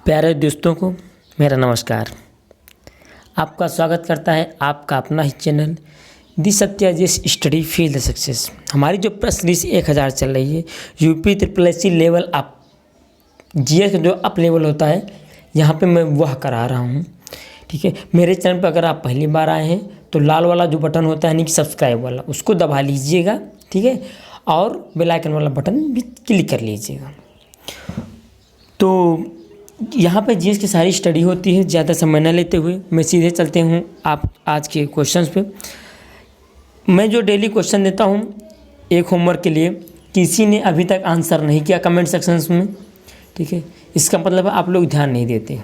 प्यारे दोस्तों को मेरा नमस्कार। आपका स्वागत करता है आपका अपना ही चैनल दी सत्याजीत स्टडी फील्ड सक्सेस। हमारी जो प्रेस सीरीज 1000 चल रही है, UP SSC level up, GS का जो अप लेवल होता है, यहाँ पे मैं वह करा रहा हूँ। ठीक है, मेरे चैनल पर अगर आप पहली बार आए हैं तो लाल वाला जो बटन होता है यानी कि सब्सक्राइब वाला, उसको दबा लीजिएगा। ठीक है, और बेल आइकन वाला बटन भी क्लिक कर लीजिएगा। तो यहाँ पे जीएस की सारी स्टडी होती है। ज़्यादा समय न लेते हुए मैं सीधे चलते हूँ आप आज के क्वेश्चंस पे। मैं जो डेली क्वेश्चन देता हूँ एक होमवर्क के लिए, किसी ने अभी तक आंसर नहीं किया कमेंट सेक्शंस में। ठीक है, इसका मतलब है आप लोग ध्यान नहीं देते।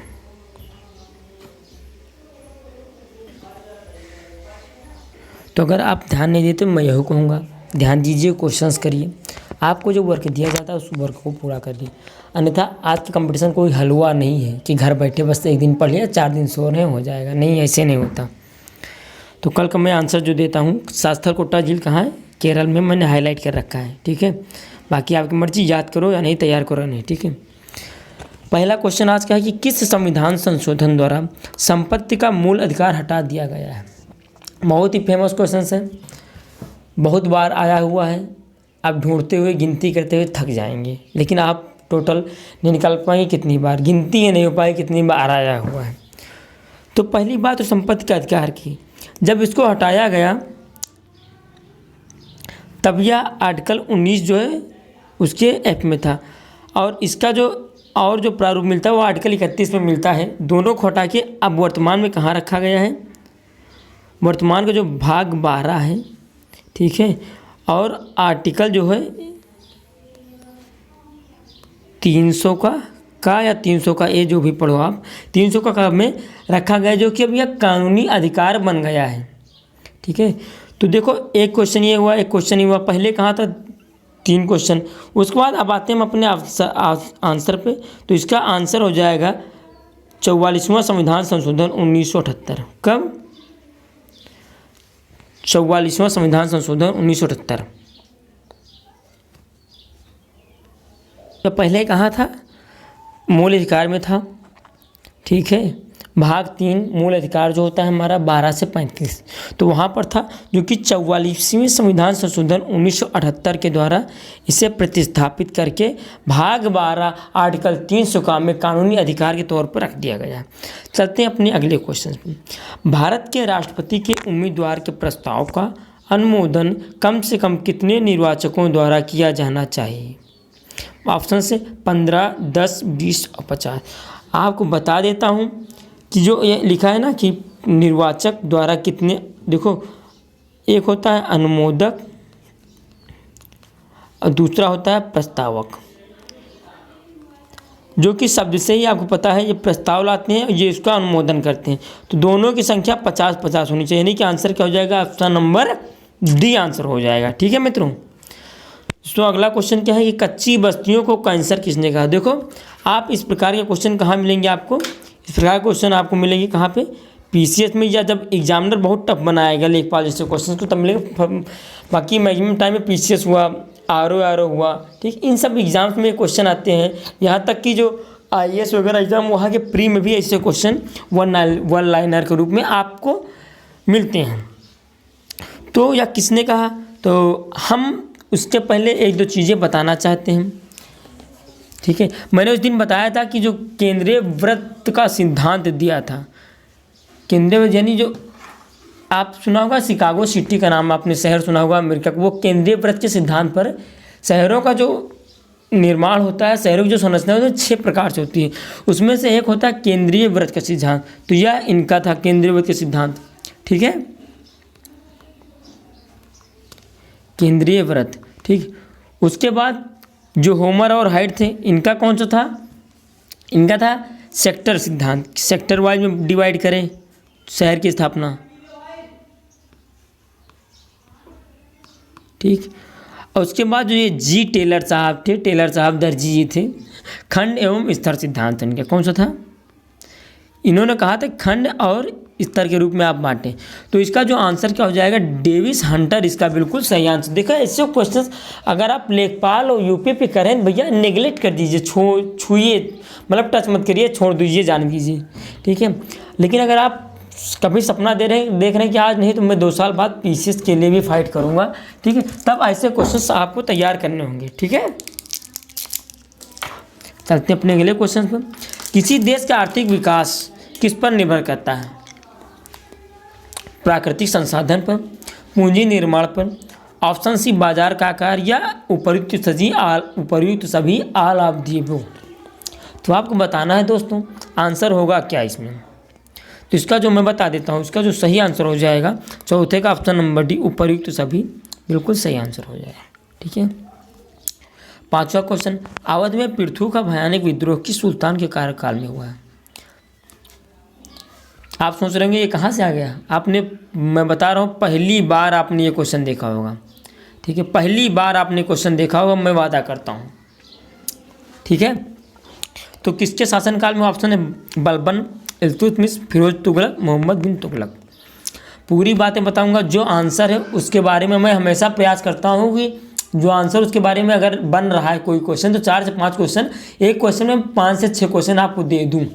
तो अगर आप ध्यान नहीं देते मैं यही कहूँगा, ध्यान दीजिए, क्वेश्चंस करिए। आपको जो वर्क दिया जाता है उस वर्क को पूरा करिए, अन्यथा आज की कंपटीशन कोई हलवा नहीं है कि घर बैठे बस एक दिन पढ़ लिया 4 दिन सो रहे हो जाएगा। नहीं, ऐसे नहीं होता। तो कल का मैं आंसर जो देता हूँ, सास्थरकोटा झील कहाँ है? केरल में, मैंने हाईलाइट कर रखा है। ठीक है, बाकी आपकी मर्जी, याद करो या नहीं, तैयार करो नहीं। ठीक है, पहला क्वेश्चन आज का है कि किस संविधान संशोधन द्वारा संपत्ति का मूल अधिकार हटा दिया गया है? बहुत ही फेमस क्वेश्चन है, बहुत बार आया हुआ है। आप ढूंढते हुए गिनती करते हुए थक जाएंगे, लेकिन आप टोटल नहीं निकाल पाएंगे कितनी बार, गिनती ही नहीं हो पाई कितनी बार आया हुआ है। तो पहली बात तो संपत्ति का अधिकार की, जब इसको हटाया गया तब यह आर्टिकल 19 जो है उसके एफ में था, और इसका जो प्रारूप मिलता है वो आर्टिकल 31 में मिलता है। दोनों को हटा के अब वर्तमान में कहाँ रखा गया है? वर्तमान का जो भाग 12 है, ठीक है, और आर्टिकल जो है 300 का या 300 का, ये जो भी पढ़ो आप, 300 का में रखा गया, जो कि अब यह कानूनी अधिकार बन गया है। ठीक है, तो देखो एक क्वेश्चन ये हुआ, एक क्वेश्चन ये हुआ, पहले कहाँ था 3 क्वेश्चन। उसके बाद अब आते हैं हम अपने आंसर पे। तो इसका आंसर हो जाएगा 44वां संविधान संशोधन 1978। कब? 44वां संविधान संशोधन 1978। तो पहले कहाँ था? मूल अधिकार में था। ठीक है, भाग 3 मूल अधिकार जो होता है हमारा 12 से 35, तो वहाँ पर था, जो कि 44वें संविधान संशोधन 1978 के द्वारा इसे प्रतिस्थापित करके भाग 12 आर्टिकल 300 का में कानूनी अधिकार के तौर पर रख दिया गया। चलते हैं अपने अगले क्वेश्चन पर। भारत के राष्ट्रपति के उम्मीदवार के प्रस्ताव का अनुमोदन कम से कम कितने निर्वाचकों द्वारा किया जाना चाहिए? ऑप्शन से 15, 10, 20 और 50। आपको बता देता हूँ कि जो ये लिखा है ना कि निर्वाचक द्वारा कितने, देखो एक होता है अनुमोदक और दूसरा होता है प्रस्तावक, जो कि शब्द से ही आपको पता है ये प्रस्ताव लाते हैं, ये इसका अनुमोदन करते हैं। तो दोनों की संख्या 50-50 होनी चाहिए, यानी कि आंसर क्या हो जाएगा? ऑप्शन नंबर डी आंसर हो जाएगा। ठीक है मित्रों, तो अगला क्वेश्चन क्या है कि कच्ची बस्तियों को कैंसर किसने कहा? देखो आप इस प्रकार के क्वेश्चन कहाँ मिलेंगे आपको? इस प्रकार के क्वेश्चन आपको मिलेंगे कहाँ पे? पीसीएस में, या जब एग्जामिनर बहुत टफ बनाएगा लेखपाल जैसे क्वेश्चन को तब मिलेगा। बाकी मैक्सिमम टाइम में पीसीएस हुआ, आरओ हुआ, ठीक, इन सब एग्जाम्स में क्वेश्चन आते हैं। यहाँ तक कि जो आईएएस वगैरह एग्जाम, वहाँ के प्री में भी ऐसे क्वेश्चन वन लाइनर के रूप में आपको मिलते हैं। तो यह किसने कहा? तो हम उसके पहले 1-2 चीज़ें बताना चाहते हैं। ठीक है, मैंने उस दिन बताया था कि जो केंद्रीय वृत्त का सिद्धांत दिया था, केंद्रीय यानी जो आप सुना होगा शिकागो सिटी का नाम, आपने शहर सुना होगा अमेरिका का, वो केंद्रीय वृत्त के सिद्धांत पर शहरों का जो निर्माण होता है, शहरों की जो संरचना होती है 6 प्रकार से होती है, उसमें से एक होता है केंद्रीय वृत्त का सिद्धांत। तो यह इनका था केंद्रीय वृत्त का सिद्धांत। ठीक है, केंद्रीय वृत्त। ठीक, उसके बाद जो होमर और हाइट थे, इनका कौन सा था? इनका था सेक्टर सिद्धांत, सेक्टर वाइज में डिवाइड करें शहर की स्थापना। ठीक, और उसके बाद जो ये जी टेलर साहब थे, टेलर साहब दर्जी जी थे, खंड एवं स्तर सिद्धांत इनका कौन सा था? इन्होंने कहा था खंड और स्तर के रूप में आप बांटें। तो इसका जो आंसर क्या हो जाएगा, डेविस हंटर इसका बिल्कुल सही आंसर। देखो ऐसे क्वेश्चंस अगर आप लेखपाल और यूपी पे करें भैया नेगलेक्ट कर दीजिए, छूइए, मतलब टच मत करिए, छोड़ दीजिए, जाने दीजिए, ठीक है। लेकिन अगर आप कभी सपना देख रहे हैं कि आज नहीं तो मैं 2 साल बाद पीसीएस के लिए भी फाइट करूँगा, ठीक है, तब ऐसे क्वेश्चन आपको तैयार करने होंगे, ठीक है। चलते हैं अपने अगले क्वेश्चन पर। किसी देश का आर्थिक विकास किस पर निर्भर करता है? प्राकृतिक संसाधन पर, पूंजी निर्माण पर, ऑप्शन सी बाजार का आकार, या उपर्युक्त सभी आल ऑफ दी अबव। तो आपको बताना है दोस्तों आंसर होगा क्या इसमें। तो इसका जो मैं बता देता हूँ, इसका जो सही आंसर हो जाएगा चौथे का ऑप्शन नंबर डी, उपर्युक्त सभी, बिल्कुल सही आंसर हो जाएगा, ठीक है। 5वां क्वेश्चन, अवध में पृथु का भयानक विद्रोह किस सुल्तान के कार्यकाल में हुआ है? आप सोच रहे होंगे ये कहाँ से आ गया, मैं बता रहा हूँ पहली बार आपने ये क्वेश्चन देखा होगा, ठीक है, पहली बार आपने क्वेश्चन देखा होगा, मैं वादा करता हूँ, ठीक है। तो किसके शासनकाल में? ऑप्शन है बलबन, इल्तुतमिश, फिरोज तुगलक, मोहम्मद बिन तुगलक। पूरी बातें बताऊंगा, जो आंसर है उसके बारे में मैं हमेशा प्रयास करता हूँ कि जो आंसर उसके बारे में अगर बन रहा है कोई क्वेश्चन तो 4 से 5 क्वेश्चन, एक क्वेश्चन में 5 से 6 क्वेश्चन आपको दे दूँ।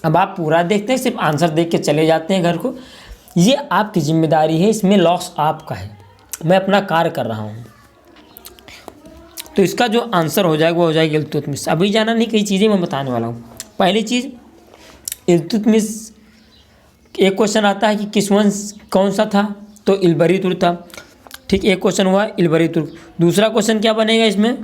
अब आप पूरा देखते हैं, सिर्फ आंसर देख के चले जाते हैं घर को, ये आपकी जिम्मेदारी है, इसमें लॉस आपका है, मैं अपना कार्य कर रहा हूँ। तो इसका जो आंसर हो जाएगा वो हो जाएगा इल्तुतमिश। अभी जाना नहीं, कई चीज़ें मैं बताने वाला हूँ। पहली चीज़, इल्तुतमिश, एक क्वेश्चन आता है कि किस वंश कौन सा था, तो इल्बरी तुर्क था, ठीक, एक क्वेश्चन हुआ इल्बरी तुर्क। दूसरा क्वेश्चन क्या बनेगा इसमें,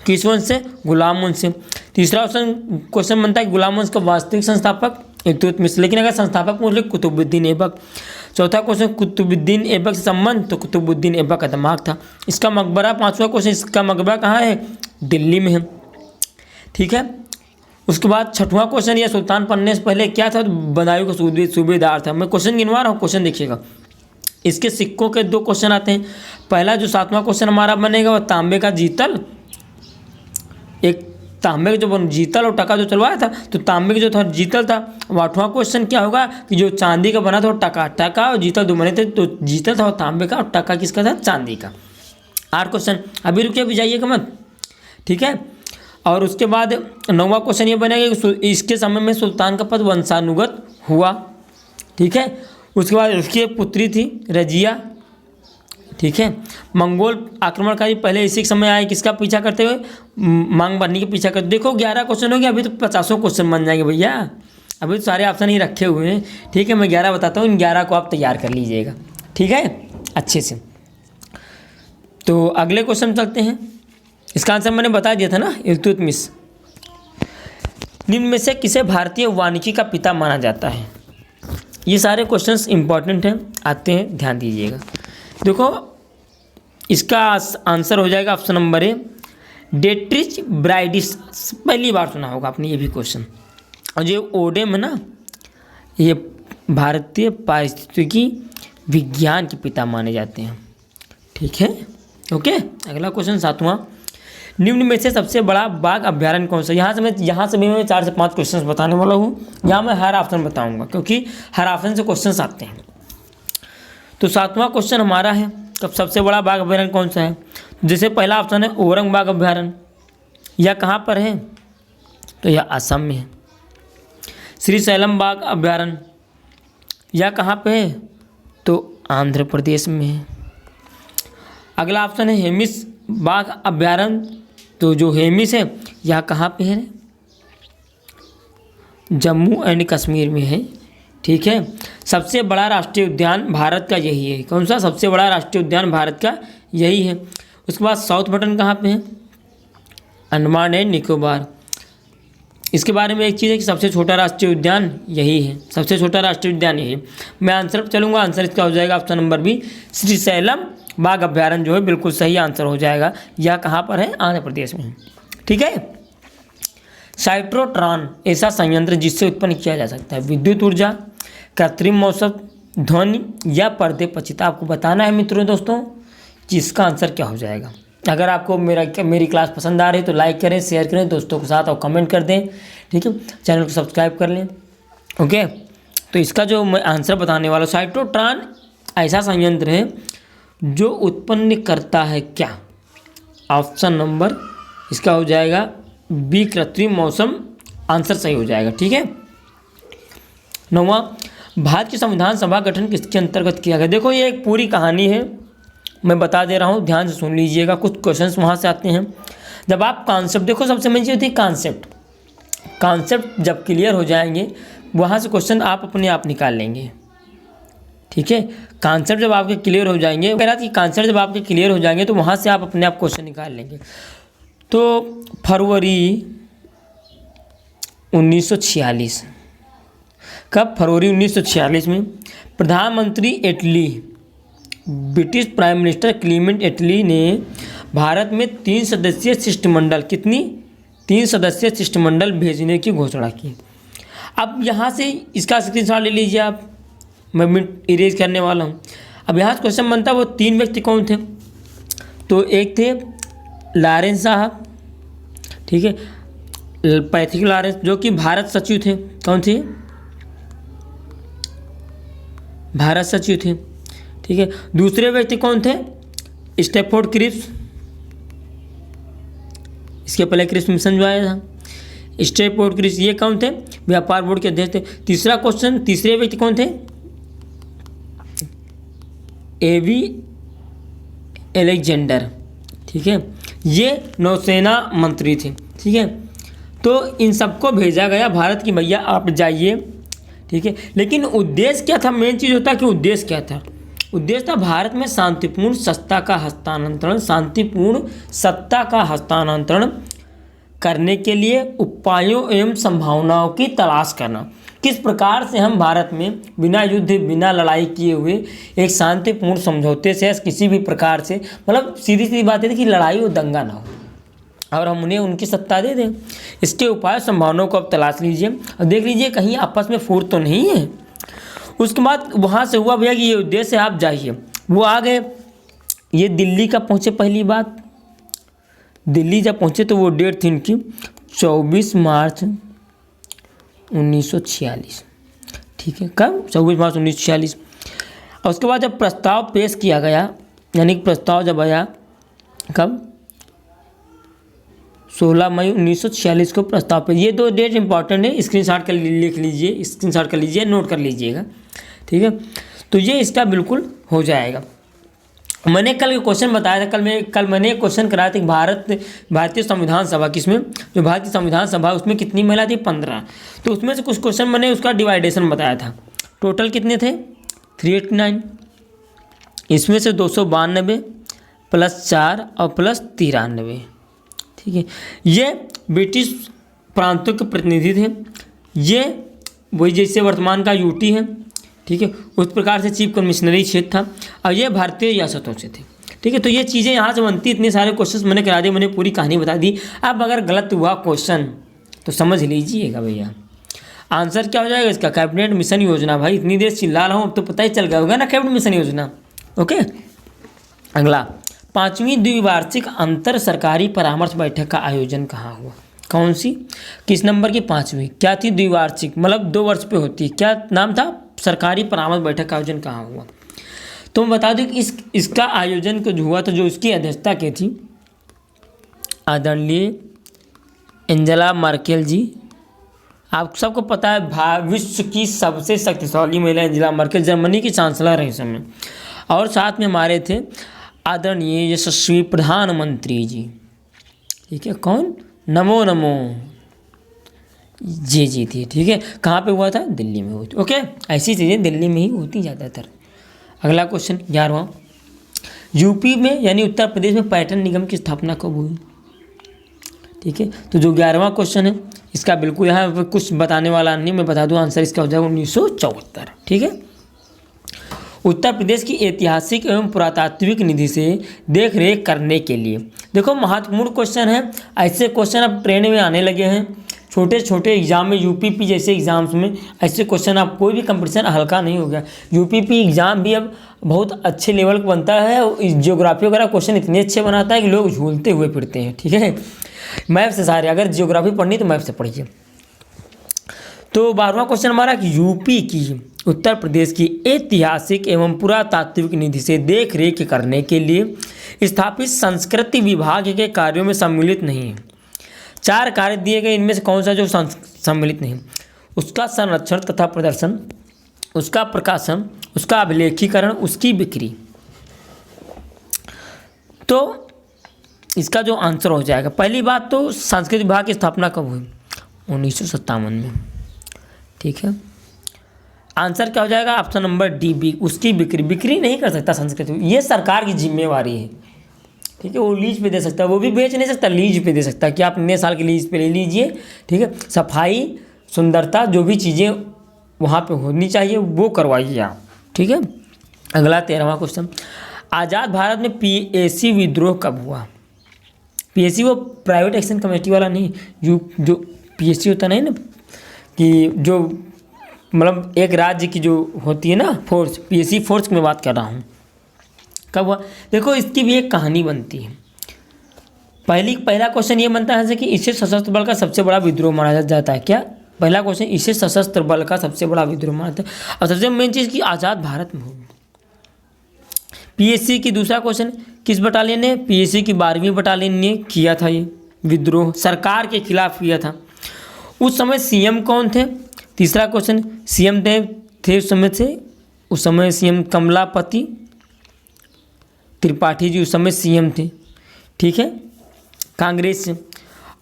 किस वंश से? गुलाम वंश से। तीसरा क्वेश्चन बनता है गुलाम वंश का वास्तविक संस्थापक इल्तुतमिश, लेकिन अगर संस्थापक पूछ ले कुतुबुद्दीन ऐबक। चौथा क्वेश्चन कुतुबुद्दीन ऐबक से संबंध, तो कुतुबुद्दीन ऐबक का दिमाग था। इसका मकबरा, 5वां क्वेश्चन, इसका मकबरा कहाँ है? दिल्ली में है, ठीक है। उसके बाद 6वां क्वेश्चन, यह सुल्तान बनने से पहले क्या था? बदायूं का सूबेदार था। मैं क्वेश्चन गिनवा रहा हूँ, क्वेश्चन देखिएगा। इसके सिक्कों के 2 क्वेश्चन आते हैं। पहला जो 7वां क्वेश्चन हमारा बनेगा वो तांबे का जीतल, एक तांबे का जो जीतल और टका जो चलवाया था, तो तांबे का जो था जीतल था। 8वां क्वेश्चन क्या होगा कि जो चांदी का बना था वो टका और जीतल 2 बने थे, तो जीतल था वो तांबे का और टका किसका था? चांदी का। 8 क्वेश्चन, अभी रुकिए, अभी जाइएगा मत, ठीक है। और उसके बाद 9वां क्वेश्चन ये बनेगा कि इसके समय में सुल्तान का पद वंशानुगत हुआ, ठीक है। उसके बाद उसकी एक पुत्री थी रजिया, ठीक है। मंगोल आक्रमणकारी पहले इसी समय आए, किसका पीछा करते हुए? मांग बन्नी के पीछा करते। देखो 11 क्वेश्चन हो गया, अभी तो 50 क्वेश्चन बन जाएंगे भैया, अभी तो सारे ऑप्शन ही रखे हुए हैं, ठीक है। मैं 11 बताता हूँ, इन 11 को आप तैयार कर लीजिएगा, ठीक है, अच्छे से। तो अगले क्वेश्चन चलते हैं। इसका आंसर मैंने बता दिया था ना, इल्तुतमिश। निम्न में से किसे भारतीय वानिकी का पिता माना जाता है? ये सारे क्वेश्चंस इंपॉर्टेंट हैं, आते हैं, ध्यान दीजिएगा। देखो इसका आंसर हो जाएगा ऑप्शन नंबर ए, डेट्रिच ब्राइडिस। पहली बार सुना होगा आपने ये भी क्वेश्चन। और जो ओडेम है ना, ये भारतीय पारिस्थितिकी विज्ञान के पिता माने जाते हैं, ठीक है, ओके। अगला क्वेश्चन 7वां, निम्न में से सबसे बड़ा बाघ अभ्यारण्य कौन सा? यहाँ से भी मैं 4 से 5 क्वेश्चंस बताने वाला हूँ। यहाँ मैं हर ऑप्शन बताऊँगा क्योंकि हर ऑप्शन से क्वेश्चंस आते हैं। तो 7वां क्वेश्चन हमारा है, कब सबसे बड़ा बाघ अभ्यारण्य कौन सा है? जैसे पहला ऑप्शन है औरंग बाघ अभ्यारण्य, यह कहाँ पर है? तो यह असम में है। श्रीशैलम बाघ अभ्यारण्य, यह कहाँ पे है? तो आंध्र प्रदेश में है। अगला ऑप्शन है हेमिस बाघ अभ्यारण्य, तो जो हेमिस है यह कहाँ पे है? जम्मू एंड कश्मीर में है, ठीक है। सबसे बड़ा राष्ट्रीय उद्यान भारत का यही है। कौन सा सबसे बड़ा राष्ट्रीय उद्यान भारत का? यही है। उसके बाद साउथ बटन कहाँ पे है? अंडमान एंड निकोबार। इसके बारे में एक चीज़ है कि सबसे छोटा राष्ट्रीय उद्यान यही है, सबसे छोटा राष्ट्रीय उद्यान यही है। मैं आंसर पर चलूँगा, आंसर इसका हो जाएगा ऑप्शन नंबर बी, श्रीशैलम बाघ अभ्यारण्य जो है बिल्कुल सही आंसर हो जाएगा। यह कहाँ पर है? आंध्र प्रदेश में, ठीक है। साइक्लोट्रॉन ऐसा संयंत्र जिससे उत्पन्न किया जा सकता है विद्युत ऊर्जा, कृत्रिम मौसम, ध्वनि या पर्दे पचिता। आपको बताना है मित्रों दोस्तों कि इसका आंसर क्या हो जाएगा। अगर आपको मेरी क्लास पसंद आ रही है तो लाइक करें, शेयर करें दोस्तों के साथ और कमेंट कर दें, ठीक है। चैनल को सब्सक्राइब कर लें, ओके। तो इसका जो मैं आंसर बताने वाला हूँ, साइटोट्रॉन ऐसा संयंत्र है जो उत्पन्न करता है क्या? ऑप्शन नंबर इसका हो जाएगा बी, कृत्रिम मौसम। आंसर सही हो जाएगा। ठीक है। 9वां, भारत की संविधान सभा गठन किसके अंतर्गत किया गया? देखो ये एक पूरी कहानी है, मैं बता दे रहा हूँ, ध्यान से सुन लीजिएगा। कुछ क्वेश्चंस वहाँ से आते हैं। जब आप कॉन्सेप्ट देखो, सबसे मेन चीज़ होती है कॉन्सेप्ट जब क्लियर हो जाएंगे वहाँ से क्वेश्चन आप अपने आप निकाल लेंगे। ठीक है। कॉन्सेप्ट जब आपके क्लियर हो जाएंगे, कह रहा था कि कॉन्सेप्ट जब आपके क्लियर हो जाएंगे तो वहाँ से आप अपने आप क्वेश्चन निकाल लेंगे। तो फरवरी 1946, कब? फरवरी 1946 में प्रधानमंत्री Italy, British prime minister Clement Italy ने भारत में 3 सदस्यीय शिष्टमंडल, कितनी? 3 सदस्यीय शिष्टमंडल भेजने की घोषणा की। अब यहाँ से इसका स्क्रीनशॉट ले लीजिए आप, मैं इरेज करने वाला हूँ। अब यहाँ से क्वेश्चन बनता है वो 3 व्यक्ति कौन थे? तो एक थे लॉरेंस साहब, ठीक है, पैथिक लॉरेंस, जो कि भारत सचिव थे। कौन थे? भारत सचिव थे। ठीक है। दूसरे व्यक्ति कौन थे? स्टैफोर्ड क्रिप्स, इसके पहले क्रिप्स मिशन जो आया था, स्टैफोर्ड क्रिप्स, ये कौन थे? व्यापार बोर्ड के अध्यक्ष थे। तीसरा क्वेश्चन, तीसरे व्यक्ति कौन थे? एवी एलेक्जेंडर। ठीक है। ये नौसेना मंत्री थे। ठीक है। तो इन सबको भेजा गया भारत की भैया आप जाइए। ठीक है। लेकिन उद्देश्य क्या था? मेन चीज़ होता है कि उद्देश्य क्या था? उद्देश्य था भारत में शांतिपूर्ण सत्ता का हस्तांतरण करने के लिए उपायों एवं संभावनाओं की तलाश करना। किस प्रकार से हम भारत में बिना युद्ध, बिना लड़ाई किए हुए एक शांतिपूर्ण समझौते से, किसी भी प्रकार से, मतलब सीधी सीधी बात है कि लड़ाई और दंगा ना हो और हम उन्हें उनकी सत्ता दे दें। इसके उपाय संभावनाओं को आप तलाश लीजिए और देख लीजिए कहीं आपस में फूट तो नहीं है। उसके बाद वहाँ से हुआ भैया कि ये उद्देश्य आप जाइए। वो आ गए, ये दिल्ली का पहुँचे। पहली बात, दिल्ली जब पहुँचे तो वो डेट थी इनकी 24 मार्च 1946। ठीक है। कब? 24 मार्च 1946। और उसके बाद जब प्रस्ताव पेश किया गया, यानी कि प्रस्ताव जब आया, कब? 16 मई 1946 को प्रस्ताव पे। ये 2 डेट इंपॉर्टेंट है, स्क्रीनशॉट कर लिख लीजिए, स्क्रीनशॉट कर लीजिए, नोट कर लीजिएगा। ठीक है। तो ये इसका बिल्कुल हो जाएगा। मैंने कल क्वेश्चन बताया था, कल मैंने एक क्वेश्चन कराया था कि भारतीय संविधान सभा, किसमें? जो भारतीय संविधान सभा, उसमें कितनी महिला थी? 15। तो उसमें से कुछ क्वेश्चन मैंने उसका डिवाइडेशन बताया था। टोटल कितने थे? 389। इसमें से 292 प्लस 4 और प्लस 93। ठीक है। ये ब्रिटिश प्रांतों के प्रतिनिधि थे। ये वही जैसे वर्तमान का यूटी है, ठीक है, उस प्रकार से चीफ कमिश्नरी क्षेत्र था। और ये भारतीय रियासतों से थे। ठीक है। तो ये चीज़ें यहाँ से बनती, इतने सारे क्वेश्चंस मैंने करा दिए, मैंने पूरी कहानी बता दी। अब अगर गलत हुआ क्वेश्चन तो समझ लीजिएगा भैया, आंसर क्या हो जाएगा इसका? कैबिनेट मिशन योजना। भाई इतनी देर चिल्ला रहा हूँ, अब तो पता ही चल गया होगा ना कैबिनेट मिशन योजना। ओके। अगला, 5वीं द्विवार्षिक अंतर सरकारी परामर्श बैठक का आयोजन कहाँ हुआ? कौन सी? किस नंबर की? 5वीं। क्या थी? द्विवार्षिक, मतलब 2 वर्ष पे होती है। क्या नाम था? सरकारी परामर्श बैठक का आयोजन कहाँ हुआ? तो मैं बता दूं कि इसका आयोजन जो हुआ था, जो इसकी अध्यक्षता की थी आदरणीय एंजेला मर्केल जी। आप सबको पता है विश्व की सबसे शक्तिशाली महिला एंजेला मर्केल जर्मनी की चांसलर है इस समय। और साथ में हमारे थे आदरणीय यशस्वी प्रधानमंत्री जी। ठीक है। कौन? नमो जी थी। ठीक है। कहाँ पे हुआ था? दिल्ली में हुई थी। ओके। ऐसी चीज़ें दिल्ली में ही होती ज़्यादातर। अगला क्वेश्चन 11वां, यूपी में यानी उत्तर प्रदेश में पर्यटन निगम की स्थापना कब हुई? ठीक है। तो जो 11वां क्वेश्चन है, इसका बिल्कुल यहाँ कुछ बताने वाला नहीं, मैं बता दूँ आंसर इसका हो जाएगा 1974। ठीक है। उत्तर प्रदेश की ऐतिहासिक एवं पुरातात्विक निधि से देख रेख करने के लिए, देखो महत्वपूर्ण क्वेश्चन है। ऐसे क्वेश्चन अब ट्रेंड में आने लगे हैं। छोटे छोटे एग्जाम में, यूपीपी जैसे एग्जाम्स में ऐसे क्वेश्चन, अब कोई भी कंपटीशन हल्का नहीं हो गया। यूपीपी एग्जाम भी अब बहुत अच्छे लेवल का बनता है। जियोग्राफी वगैरह क्वेश्चन इतने अच्छे बनाता है कि लोग झूलते हुए फिरते हैं। ठीक है। मैप से सारे, अगर जियोग्राफी पढ़नी तो मैप से पढ़िए। तो 12वां क्वेश्चन हमारा कि यूपी की उत्तर प्रदेश की ऐतिहासिक एवं पुरातात्विक निधि से देख रेख करने के लिए स्थापित संस्कृति विभाग के कार्यों में सम्मिलित नहीं है। 4 कार्य दिए गए, इनमें से कौन सा जो सम्मिलित नहीं? उसका संरक्षण तथा प्रदर्शन, उसका प्रकाशन, उसका अभिलेखीकरण, उसकी बिक्री। तो इसका जो आंसर हो जाएगा, पहली बात तो संस्कृति विभाग की स्थापना कब हुई? 1957 में। ठीक है, आंसर क्या हो जाएगा? ऑप्शन नंबर डी बी, उसकी बिक्री। बिक्री नहीं कर सकता संस्कृति, ये सरकार की जिम्मेवारी है। ठीक है, वो लीज पे दे सकता है, वो भी बेच नहीं सकता, लीज पे दे सकता है कि आप इतने साल की लीज पे ले लीजिए। ठीक है, सफाई, सुंदरता, जो भी चीज़ें वहाँ पे होनी चाहिए वो करवाइए आप। ठीक है, अगला 13वां क्वेश्चन, आज़ाद भारत में पीएसी विद्रोह कब हुआ? पीएसी वो प्राइवेट एक्शन कमेटी वाला नहीं, जो पीएसी होता नहीं ना, कि जो मतलब एक राज्य की जो होती है ना फोर्स, पीएसी फोर्स की मैं बात कर रहा हूँ। कब हुआ? देखो, इसकी भी एक कहानी बनती है। पहला क्वेश्चन ये बनता है कि इसे सशस्त्र बल का सबसे बड़ा विद्रोह माना जाता है क्या? पहला क्वेश्चन, इसे सशस्त्र बल का सबसे बड़ा विद्रोह माना जाता है। और सबसे मेन चीज़ कि आज़ाद भारत में हो। पीएसी की दूसरा क्वेश्चन, किस बटालियन ने? पीएसी की 12वीं बटालियन ने किया था ये विद्रोह, सरकार के खिलाफ किया था। उस समय सीएम कौन थे? तीसरा क्वेश्चन, सीएम थे उस समय सीएम कमलापति त्रिपाठी जी उस समय सीएम थे। ठीक है, कांग्रेस से।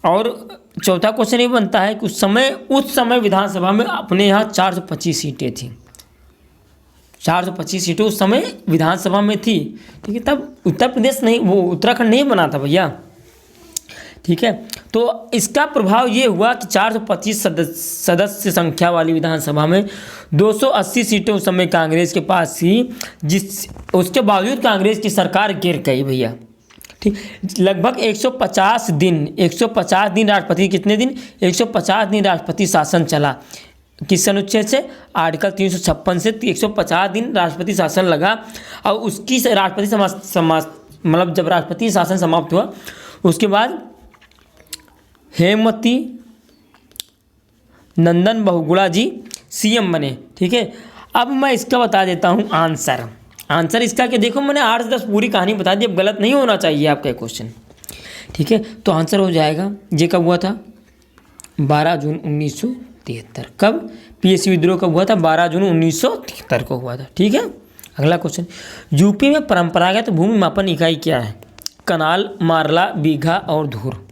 और चौथा क्वेश्चन ये बनता है कि उस समय विधानसभा में अपने यहाँ 425 सीटें थी। 425 सीटें उस समय विधानसभा में थी। ठीक है, तब उत्तर प्रदेश नहीं, वो उत्तराखंड नहीं बना था भैया। ठीक है, तो इसका प्रभाव ये हुआ कि 425 सदस्य संख्या वाली विधानसभा में 280 सीटें उस समय कांग्रेस के पास थी, उसके बावजूद कांग्रेस की सरकार गिर गई भैया। ठीक, लगभग 150 दिन राष्ट्रपति, कितने दिन? 150 दिन राष्ट्रपति शासन चला। किस अनुच्छेद से? आर्टिकल 356 से 150 दिन राष्ट्रपति शासन लगा। और उसकी राष्ट्रपति मतलब जब राष्ट्रपति शासन समाप्त हुआ उसके बाद हेमवती नंदन बहुगुणा जी सीएम बने। ठीक है, अब मैं इसका बता देता हूँ आंसर इसका कि देखो, मैंने 8 से 10 पूरी कहानी बता दी, अब गलत नहीं होना चाहिए आपका क्वेश्चन। ठीक है, तो आंसर हो जाएगा, ये कब हुआ था? 12 जून 1973। कब? पीएसी विद्रोह कब हुआ था? 12 जून 1973 को हुआ था। ठीक है, अगला क्वेश्चन, यूपी में परंपरागत भूमि मापन इकाई क्या है? कनाल, मारला, बीघा और धूर।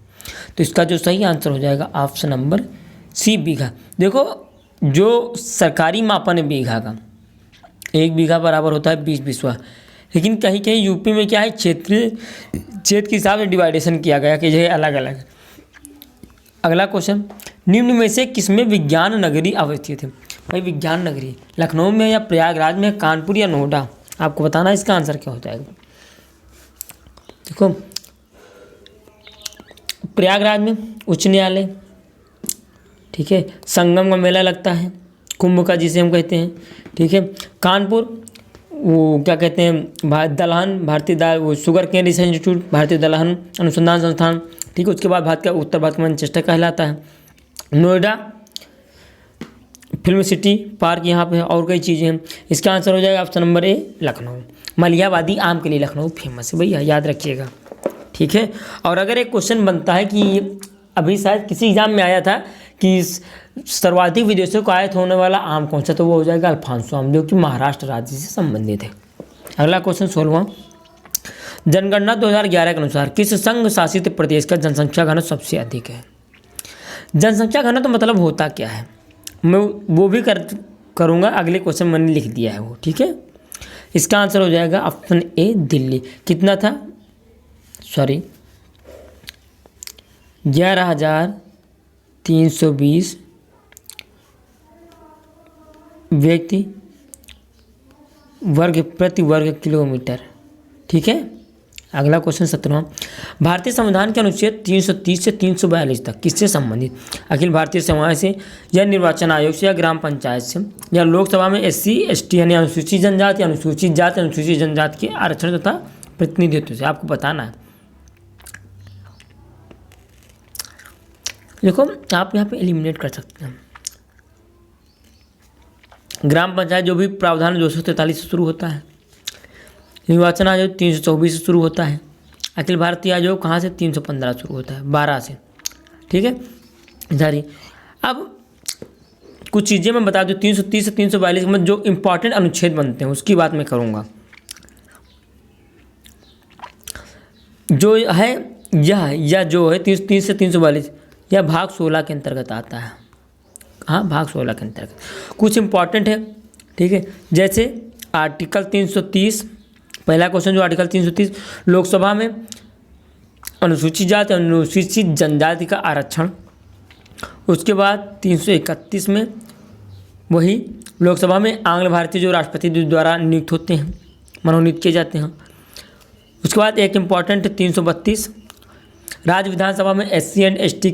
तो इसका जो सही आंसर हो जाएगा ऑप्शन नंबर सी, बीघा। देखो, जो सरकारी मापन है बीघा का, 1 बीघा बराबर होता है 20 बिस्वा, लेकिन कहीं कहीं यूपी में क्या है, क्षेत्र के हिसाब से डिवाइडेशन किया गया कि यह अलग अलग। अगला क्वेश्चन, निम्न में से किसमें विज्ञान नगरी अवस्थित है? भाई, विज्ञान नगरी लखनऊ में या प्रयागराज में, कानपुर या नोएडा? आपको बताना है इसका आंसर क्या हो जाएगा। देखो, प्रयागराज में उच्च न्यायालय। ठीक है, संगम का मेला लगता है, कुंभ का जिसे हम कहते हैं। ठीक है, कानपुर वो क्या कहते हैं, दलहन भारतीय वो शुगर केन रिसर्च इंस्टीट्यूट, भारतीय दलहन अनुसंधान संस्थान। ठीक है, उसके बाद भारत का उत्तर भारत में मैनचेस्टर कहलाता है। नोएडा फिल्म सिटी पार्क यहाँ पे है, और कई चीज़ें हैं। इसका आंसर हो जाएगा option number A, Lucknow. Malihabadi आम के लिए लखनऊ फेमस है भैया, याद रखिएगा। ठीक है, और अगर एक क्वेश्चन बनता है कि अभी शायद किसी एग्जाम में आया था कि सर्वाधिक विदेशों को आयत होने वाला आम कौन सा, तो वो हो जाएगा अल्फांसो आम, जो कि महाराष्ट्र राज्य से संबंधित है। अगला क्वेश्चन 16वां, जनगणना 2011 के अनुसार किस संघ शासित प्रदेश का जनसंख्या घनत्व सबसे अधिक है? जनसंख्या घनत्व मतलब होता क्या है, मैं वो भी करूँगा, अगले क्वेश्चन मैंने लिख दिया है वो। ठीक है, इसका आंसर हो जाएगा ऑप्शन ए, दिल्ली। कितना था? 11,320 व्यक्ति प्रति वर्ग किलोमीटर। ठीक है, अगला क्वेश्चन 17वां, भारतीय संविधान के अनुच्छेद 330 से 342 तक किससे संबंधित? अखिल भारतीय समाज से, या निर्वाचन आयोग से, या ग्राम पंचायत से, या लोकसभा में SC ST यानी अनुसूचित जनजाति, अनुसूचित जाति, अनुसूचित जनजाति के आरक्षण तथा प्रतिनिधित्व से? आपको बताना है। देखो, आप यहाँ पे एलिमिनेट कर सकते हैं। ग्राम पंचायत जो भी प्रावधान 243 से शुरू होता है। निर्वाचन आयोग 324 से शुरू होता है। अखिल भारतीय आयोग कहाँ से 315 शुरू होता है, 12 से। ठीक है जारी। अब कुछ चीज़ें मैं बता दूँ, 330 से 342 में जो इम्पोर्टेंट अनुच्छेद बनते हैं उसकी बात मैं करूँगा। जो है यह जो है 330 से 342 यह भाग 16 के अंतर्गत आता है। हाँ, भाग 16 के अंतर्गत कुछ इम्पॉर्टेंट है। ठीक है, जैसे आर्टिकल 330, पहला क्वेश्चन जो आर्टिकल 330 लोकसभा में अनुसूचित जाति अनुसूचित जनजाति का आरक्षण। उसके बाद 331 में वही लोकसभा में आंग्ल भारतीय जो राष्ट्रपति द्वारा नियुक्त होते हैं, मनोनीत किए जाते हैं। उसके बाद एक इम्पॉर्टेंट 332 राज्य विधानसभा में SC एंड ST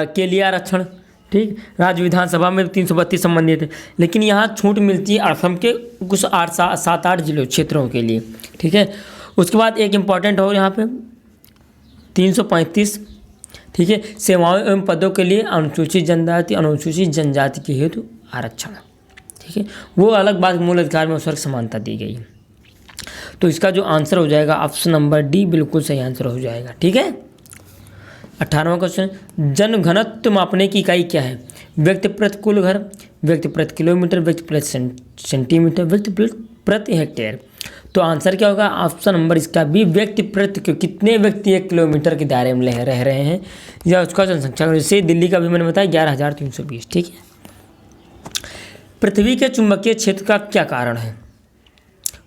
के लिए आरक्षण। ठीक, राज्य विधानसभा में 332 संबंधित है, लेकिन यहाँ छूट मिलती है असम के कुछ 7-8 जिलों क्षेत्रों के लिए। ठीक है, उसके बाद एक इम्पॉर्टेंट हो यहाँ पे 335। ठीक है, सेवाओं एवं पदों के लिए अनुसूचित जनजाति के हेतु आरक्षण। ठीक है, वो अलग बात, मूल अधिकार में उस वक्त समानता दी गई है। तो इसका जो आंसर हो जाएगा ऑप्शन नंबर डी बिल्कुल सही आंसर हो जाएगा। ठीक है, 18वां क्वेश्चन, जनघनत्व मापने की इकाई क्या है? व्यक्ति प्रति कुल घर, व्यक्ति प्रति किलोमीटर, व्यक्ति प्रति सेंटीमीटर, व्यक्ति प्रति हेक्टेयर। तो आंसर क्या होगा? ऑप्शन नंबर इसका भी व्यक्ति प्रति, कितने व्यक्ति 1 किलोमीटर के दायरे में रह रहे हैं, या उसका जनसंख्या। जैसे दिल्ली का भी मैंने बताया 11,320। ठीक है, पृथ्वी के चुंबकीय क्षेत्र का क्या कारण है?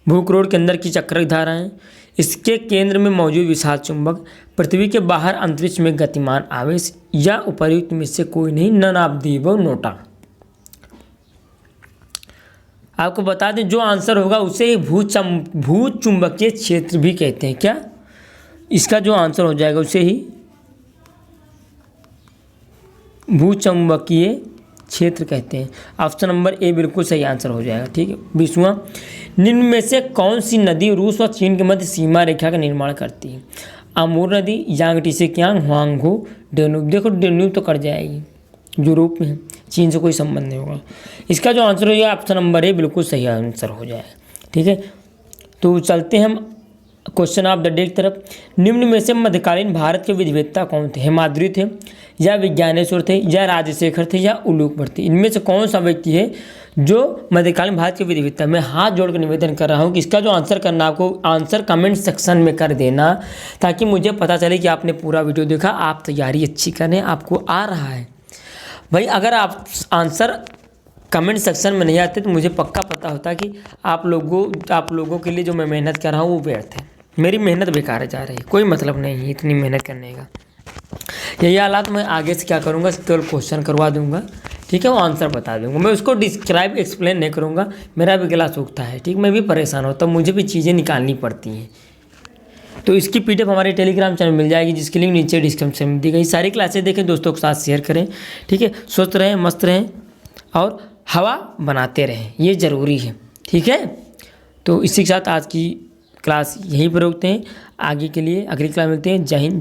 भूकरोड़ के अंदर की चक्रीय धाराएं, इसके केंद्र में मौजूद विशाल चुंबक, पृथ्वी के बाहर अंतरिक्ष में गतिमान आवेश, या उपर्युक्त में से कोई नहीं, none of the above, NOTA. आपको बता दें जो आंसर होगा उसे ही भूचुंबकीय क्षेत्र भी कहते हैं। क्या इसका जो आंसर हो जाएगा उसे ही भूचुंबकीय क्षेत्र कहते हैं। ऑप्शन नंबर ए बिल्कुल सही आंसर हो जाएगा। ठीक है, 20वां, निम्न में से कौन सी नदी रूस और चीन के मध्य सीमा रेखा का निर्माण करती है? अमूर नदी, यांगटीसेकियांग, हुआंगहो, डेन्यूब। देखो डेन्यूब तो कट जाएगी, यूरोप में है, चीन से कोई संबंध नहीं होगा। इसका जो आंसर हो जाएगा ऑप्शन नंबर ए बिल्कुल सही आंसर हो जाएगा। ठीक है, तो चलते हैं हम क्वेश्चन ऑफ द डे की तरफ। निम्न में से मध्यकालीन भारत के विधिवेत्ता कौन थे? हेमाद्रि थे, या विज्ञानेश्वर थे, या राजशेखर थे, या उलूकबर थे। इनमें से कौन सा व्यक्ति है जो मध्यकालीन भारत के विधिवेत्ता? मैं हाथ जोड़कर निवेदन कर रहा हूँ कि इसका जो आंसर करना, आपको आंसर कमेंट सेक्शन में कर देना, ताकि मुझे पता चले कि आपने पूरा वीडियो देखा, आप तैयारी अच्छी करें, आपको आ रहा है। भाई अगर आप आंसर कमेंट सेक्शन में नहीं आते तो मुझे पक्का पता होता कि आप लोगों के लिए जो मैं मेहनत कर रहा हूँ वो व्यर्थ है, मेरी मेहनत बेकार जा रही है, कोई मतलब नहीं है इतनी मेहनत करने का। यही हालात मैं आगे से क्या करूँगा, केवल क्वेश्चन करवा दूंगा। ठीक है, वो आंसर बता दूंगा, मैं उसको डिस्क्राइब एक्सप्लेन नहीं करूँगा। मेरा भी गला सूखता है, ठीक, मैं भी परेशान होता हूँ, मुझे भी चीज़ें निकालनी पड़ती हैं। तो इसकी PDF हमारे टेलीग्राम चैनल मिल जाएगी, जिसकी लिंक नीचे डिस्क्रिप्शन में दी गई। सारी क्लासेस देखें, दोस्तों के साथ शेयर करें। ठीक है, स्वस्थ रहें, मस्त रहें और हवा बनाते रहें, ये ज़रूरी है। ठीक है, तो इसी के साथ आज की क्लास यहीं पर रोकते हैं। आगे के लिए अगली क्लास मिलते हैं। जय हिंद।